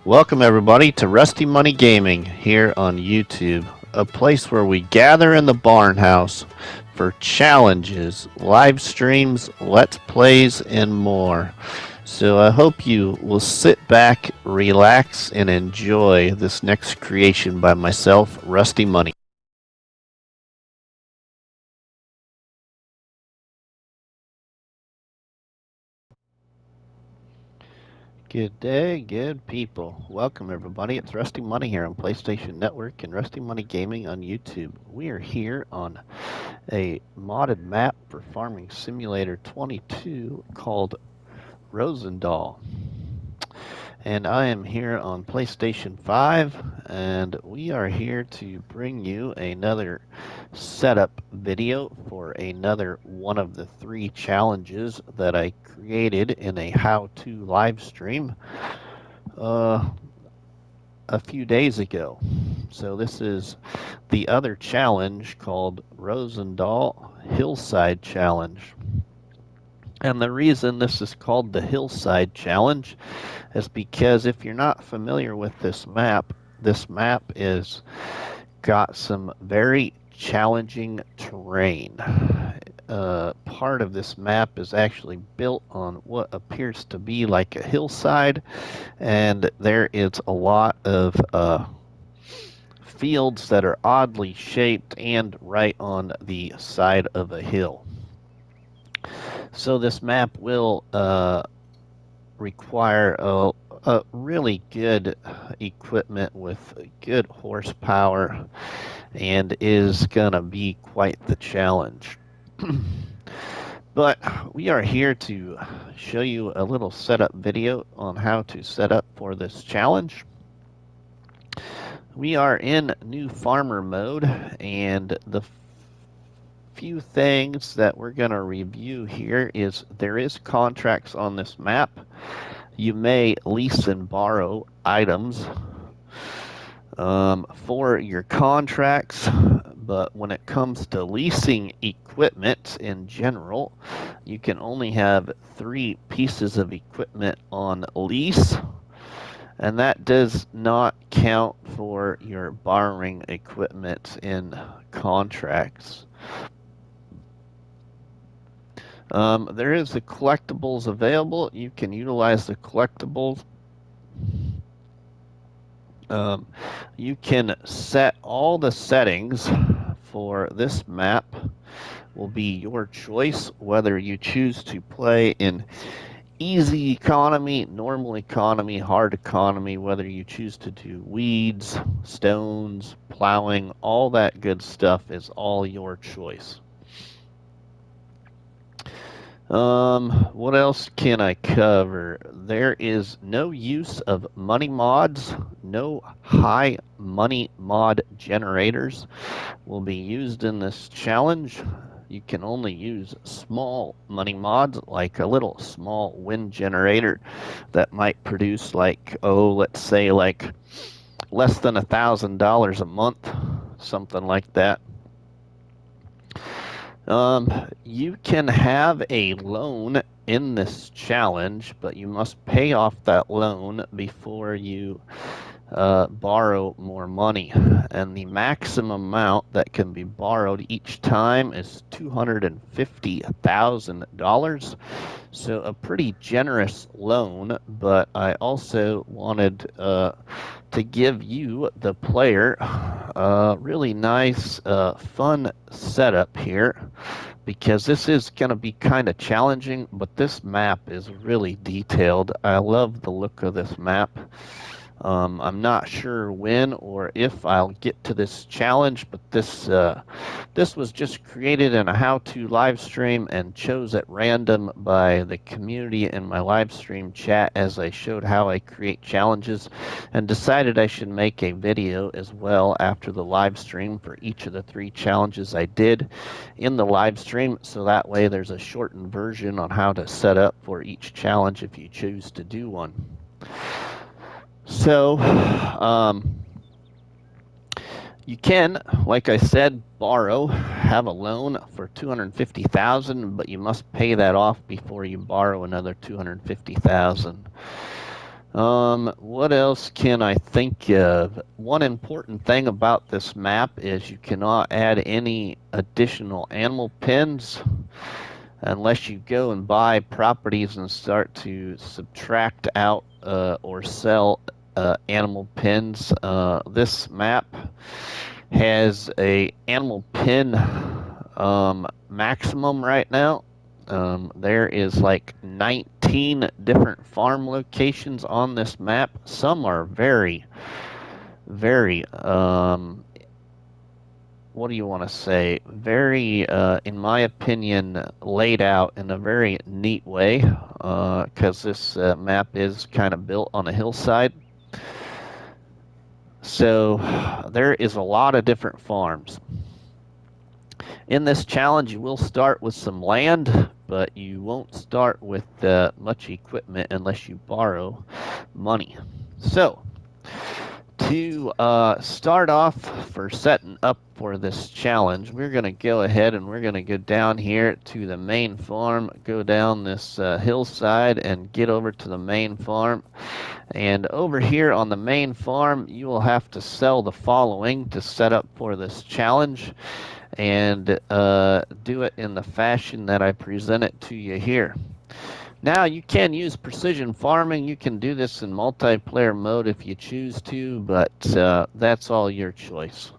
Welcome everybody to Rusty Money Gaming here on YouTube, a place where we gather in the barn house for challenges, live streams, let's plays, and more. So I hope you will sit back, relax, and enjoy this next creation by myself, Rusty Money. Good day, good people. Welcome everybody. It's Rusty Money here on PlayStation Network and Rusty Money Gaming on YouTube. We are here on a modded map for Farming Simulator 22 called Rosendal. And I am here on PlayStation 5, and we are here to bring you another setup video for another one of the 3 challenges that I created in a how-to live stream a few days ago. So this is the other challenge called Rosendal Hillside Challenge. And the reason this is called the Hillside Challenge is because if you're not familiar with this map is got some very challenging terrain. Part of this map is actually built on what appears to be like a hillside, and there is a lot of fields that are oddly shaped and right on the side of a hill. So this map will require a really good equipment with good horsepower and is gonna be quite the challenge. But we are here to show you a little setup video on how to set up for this challenge. We are in new farmer mode, and the few things that we're going to review here is there is contracts on this map. You may lease and borrow items for your contracts, but when it comes to leasing equipment in general, you can only have 3 pieces of equipment on lease, and that does not count for your borrowing equipment in contracts. There is the collectibles available. You can utilize the collectibles. You can set all the settings for this map. Will be your choice whether you choose to play in easy economy, normal economy, hard economy, whether you choose to do weeds, stones, plowing, all that good stuff is all your choice. What else can I cover? There is no use of money mods. No high money mod generators will be used in this challenge. You can only use small money mods, like a little small wind generator that might produce like, let's say like less than $1,000 a month, something like that. You can have a loan in this challenge, but you must pay off that loan before you borrow more money. And the maximum amount that can be borrowed each time is $250,000. So a pretty generous loan, but I also wanted to give you, the player, a really nice, fun setup here, because this is going to be kind of challenging, but this map is really detailed. I love the look of this map. I'm not sure when or if I'll get to this challenge, but this was just created in a how-to live stream and chose at random by the community in my live stream chat as I showed how I create challenges, and decided I should make a video as well after the live stream for each of the 3 challenges I did in the live stream, so that way there's a shortened version on how to set up for each challenge if you choose to do one. So, you can, like I said, have a loan for $250,000, but you must pay that off before you borrow another $250,000. What else can I think of? One important thing about this map is you cannot add any additional animal pens unless you go and buy properties and start to subtract out or sell animal pens. This map has a animal pen maximum right now. There is like 19 different farm locations on this map. Some are very, very, what do you want to say? Very, in my opinion, laid out in a very neat way, because this map is kind of built on a hillside. So there is a lot of different farms. In this challenge, you will start with some land, but you won't start with much equipment unless you borrow money. So, to start off for setting up for this challenge, we're going to go ahead and we're going to go down here to the main farm, go down this hillside and get over to the main farm. And over here on the main farm, you will have to sell the following to set up for this challenge, and do it in the fashion that I present it to you here. Now, you can use precision farming. You can do this in multiplayer mode if you choose to, but that's all your choice.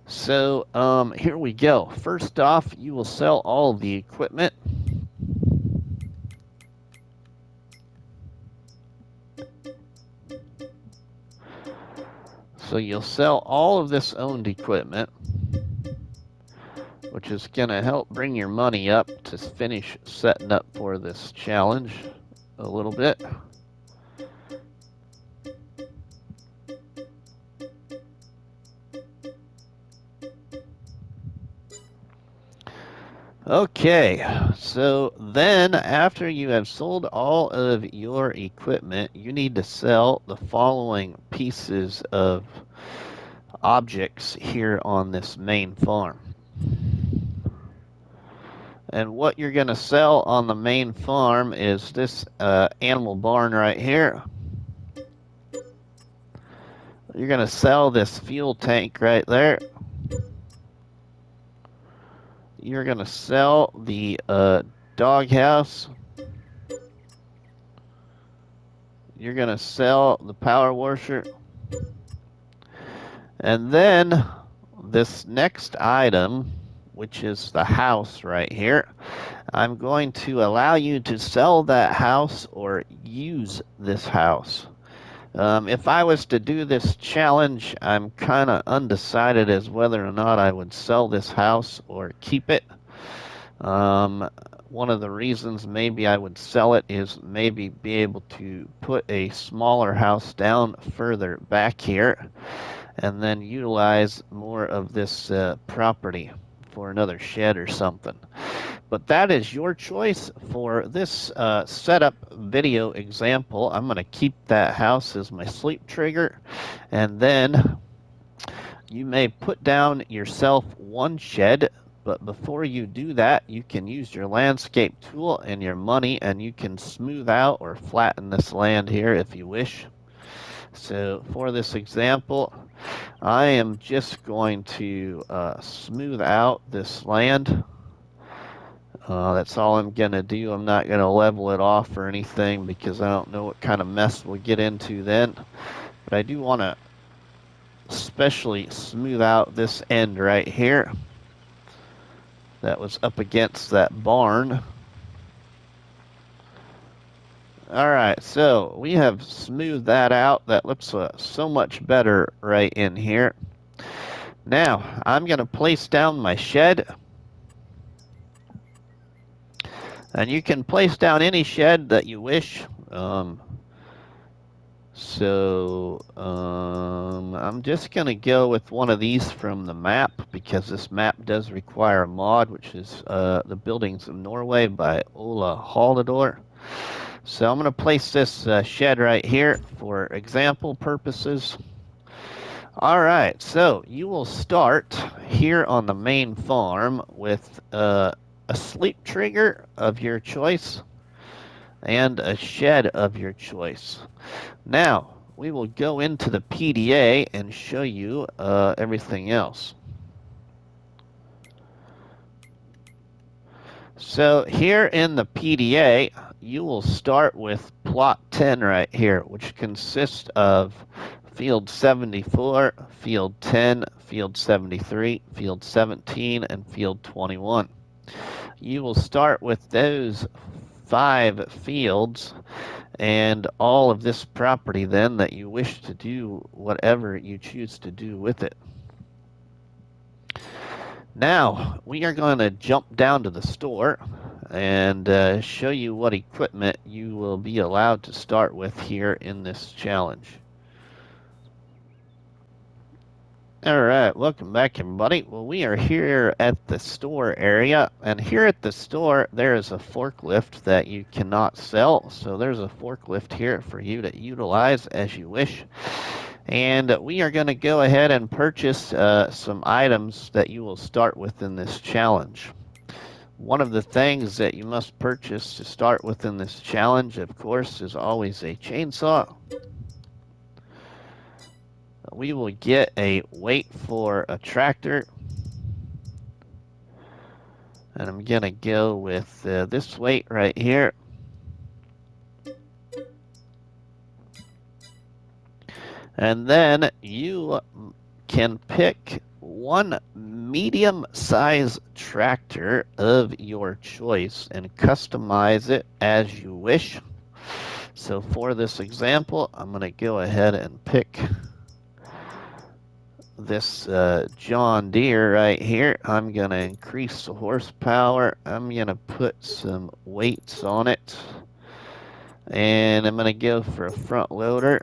So here we go. First off, you will sell all of the equipment. So you'll sell all of this owned equipment, which is going to help bring your money up to finish setting up for this challenge a little bit. Okay, so then after you have sold all of your equipment, you need to sell the following pieces of objects here on this main farm. And what you're going to sell on the main farm is this animal barn right here. You're going to sell this fuel tank right there. You're going to sell the doghouse. You're going to sell the power washer. And then this next item, which is the house right here, I'm going to allow you to sell that house or use this house. If I was to do this challenge, I'm kind of undecided as whether or not I would sell this house or keep it. One of the reasons maybe I would sell it is maybe be able to put a smaller house down further back here and then utilize more of this property for another shed or something. But that is your choice for this setup video example. I'm going to keep that house as my sleep trigger, and then you may put down yourself one shed, but before you do that, you can use your landscape tool and your money, and you can smooth out or flatten this land here if you wish. So for this example, I am just going to smooth out this land. That's all I'm going to do. I'm not going to level it off or anything because I don't know what kind of mess we'll get into then. But I do want to especially smooth out this end right here that was up against that barn. Alright, so we have smoothed that out. That looks so much better right in here. Now, I'm going to place down my shed. And you can place down any shed that you wish. I'm just going to go with one of these from the map because this map does require a mod, which is The Buildings of Norway by Ola Haldador. So I'm going to place this shed right here for example purposes. All right, so you will start here on the main farm with a sleep trigger of your choice. and a shed of your choice. Now, we will go into the PDA and show you everything else. So here in the PDA, you will start with plot 10 right here, which consists of field 74, field 10, field 73, field 17, and field 21. You will start with those 5 fields and all of this property then that you wish to do whatever you choose to do with it. Now, we are going to jump down to the store and show you what equipment you will be allowed to start with here in this challenge. Alright, welcome back everybody. Well, we are here at the store area, and here at the store there is a forklift that you cannot sell, so there's a forklift here for you to utilize as you wish. And we are going to go ahead and purchase some items that you will start with in this challenge. One of the things that you must purchase to start with in this challenge, of course, is always a chainsaw. We will get a weight for a tractor. And I'm going to go with this weight right here. And then you can pick one medium-sized tractor of your choice and customize it as you wish. So for this example, I'm going to go ahead and pick this John Deere right here. I'm going to increase the horsepower. I'm going to put some weights on it. And I'm going to go for a front loader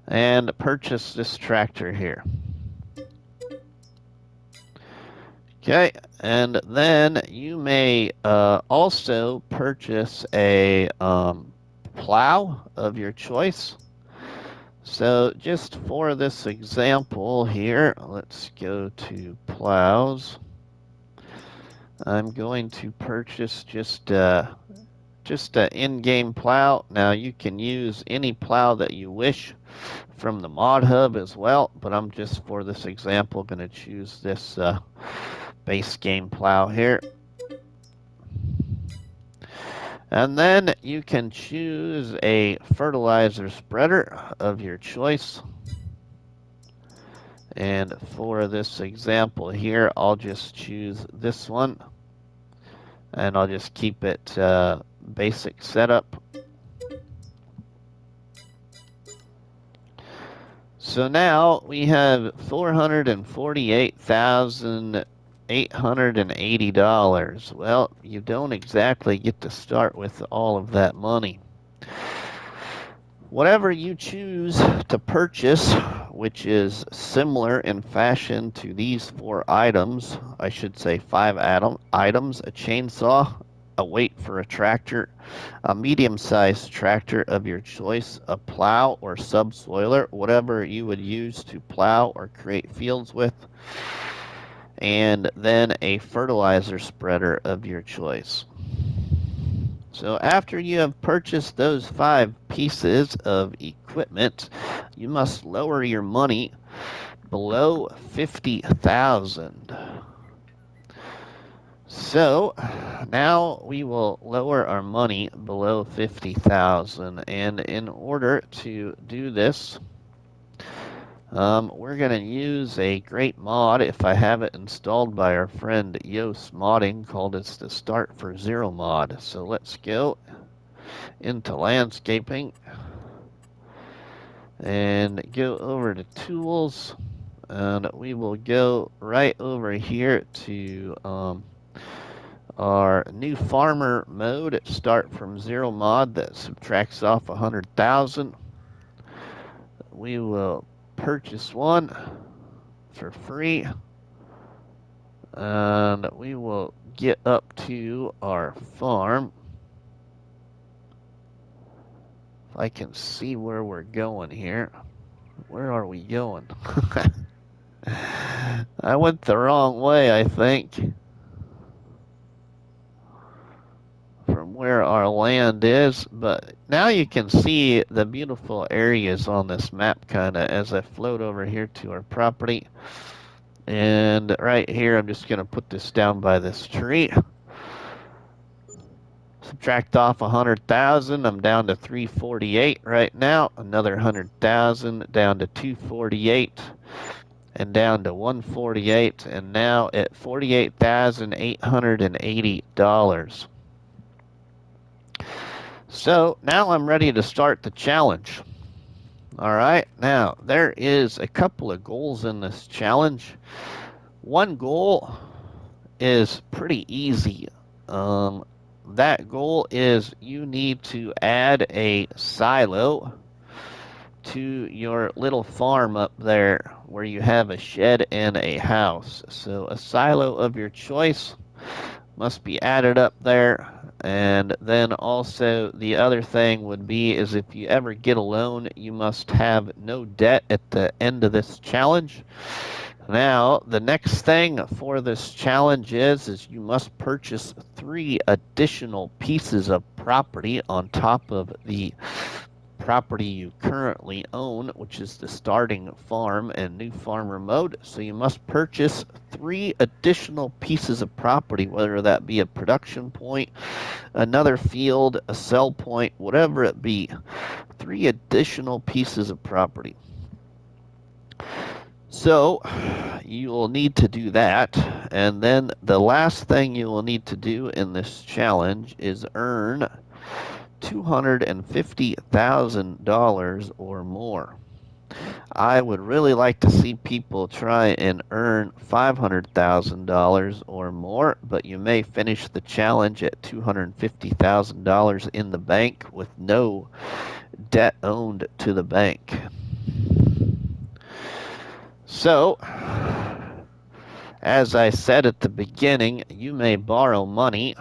and purchase this tractor here. Okay, and then you may also purchase a plow of your choice. So just for this example here, let's go to plows. I'm going to purchase just an in-game plow. Now you can use any plow that you wish from the mod hub as well, but I'm just for this example going to choose this base game plow here. And then you can choose a fertilizer spreader of your choice. And for this example here, I'll just choose this one. And I'll just keep it basic setup. So now we have $448,880. Well, you don't exactly get to start with all of that money. Whatever you choose to purchase, which is similar in fashion to these 4 items, I should say 5 items, a chainsaw, a weight for a tractor, a medium-sized tractor of your choice, a plow or subsoiler, whatever you would use to plow or create fields with, and then a fertilizer spreader of your choice. So after you have purchased those 5 pieces of equipment, you must lower your money below 50,000. So now we will lower our money below 50,000, and in order to do this, we're going to use a great mod, if I have it installed by our friend Jos Modding, called it's the Start for Zero mod. So let's go into landscaping and go over to tools, and we will go right over here to our new farmer mode, Start from Zero mod, that subtracts off 100,000. We will purchase one for free, and we will get up to our farm. If I can see where we're going here. Where are we going? I went the wrong way, I think. From where our land is, but now you can see the beautiful areas on this map kind of as I float over here to our property. And right here, I'm just going to put this down by this tree. Subtract off 100,000, I'm down to 348 right now. Another 100,000 down to 248 and down to 148, and now at $48,880. So now I'm ready to start the challenge. All right, now there is a couple of goals in this challenge. One goal is pretty easy. That goal is you need to add a silo to your little farm up there where you have a shed and a house. So a silo of your choice must be added up there. And then also the other thing would be is if you ever get a loan, you must have no debt at the end of this challenge. Now, the next thing for this challenge is you must purchase 3 additional pieces of property on top of the property you currently own, which is the starting farm and new farmer mode. So you must purchase 3 additional pieces of property, whether that be a production point, another field, a sell point, whatever it be. 3 additional pieces of property. So you will need to do that, and then the last thing you will need to do in this challenge is earn $250,000 or more. I would really like to see people try and earn $500,000 or more, but you may finish the challenge at $250,000 in the bank with no debt owed to the bank. So, as I said at the beginning, you may borrow money.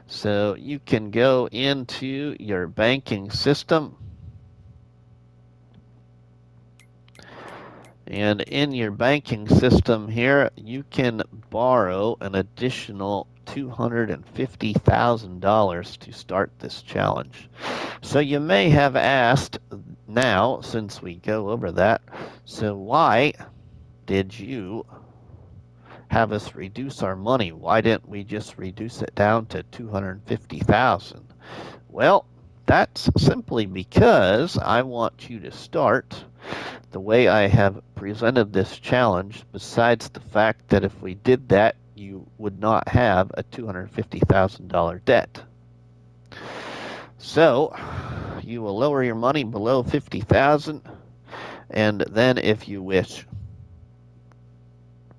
So you can go into your banking system. And in your banking system here, you can borrow an additional $250,000 to start this challenge. So you may have asked now, since we go over that, so why did you have us reduce our money? Why didn't we just reduce it down to $250,000? Well, that's simply because I want you to start the way I have presented this challenge, besides the fact that if we did that, you would not have a $250,000 debt. So you will lower your money below $50,000, and then if you wish,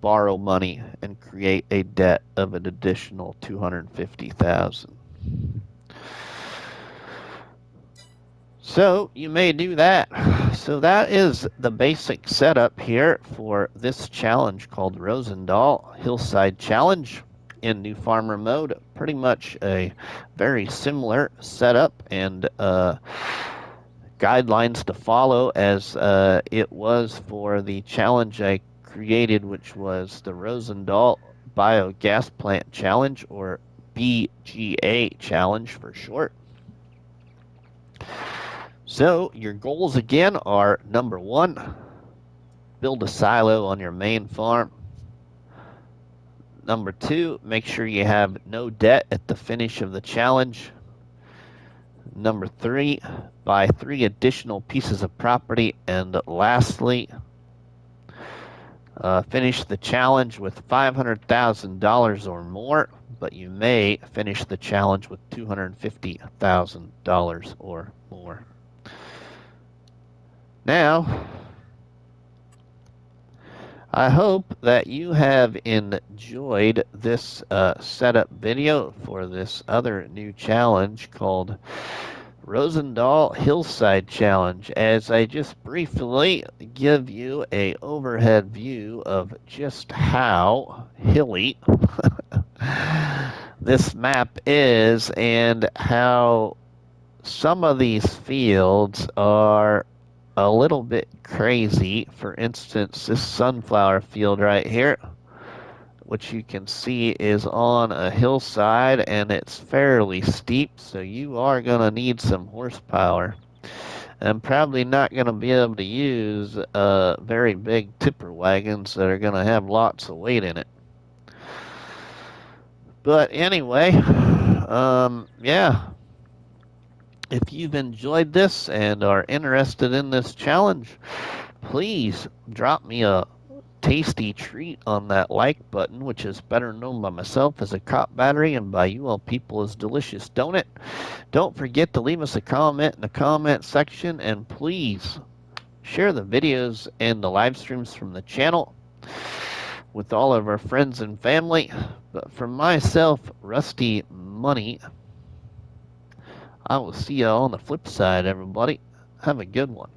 borrow money and create a debt of an additional $250,000. So you may do that. So that is the basic setup here for this challenge called Rosendal Hillside Challenge in New Farmer mode. Pretty much a very similar setup and guidelines to follow as it was for the challenge I created, which was the Rosendal Biogas Plant Challenge, or BGA Challenge for short. So your goals again are: number 1, build a silo on your main farm. Number 2, make sure you have no debt at the finish of the challenge. Number 3, buy 3 additional pieces of property. And lastly, finish the challenge with $500,000 or more, but you may finish the challenge with $250,000 or more. Now, I hope that you have enjoyed this setup video for this other new challenge called Rosendal Hillside Challenge, as I just briefly give you a overhead view of just how hilly this map is and how some of these fields are a little bit crazy. For instance, this sunflower field right here, which you can see is on a hillside, and it's fairly steep, so you are going to need some horsepower. I'm probably not going to be able to use very big tipper wagons that are going to have lots of weight in it. But anyway, yeah, if you've enjoyed this and are interested in this challenge, please drop me a tasty treat on that like button, which is better known by myself as a cop battery and by you all people as delicious donut. Don't forget to leave us a comment in the comment section, and please share the videos and the live streams from the channel with all of our friends and family. But for myself, Rusty Money, I will see you on the flip side, everybody. Have a good one.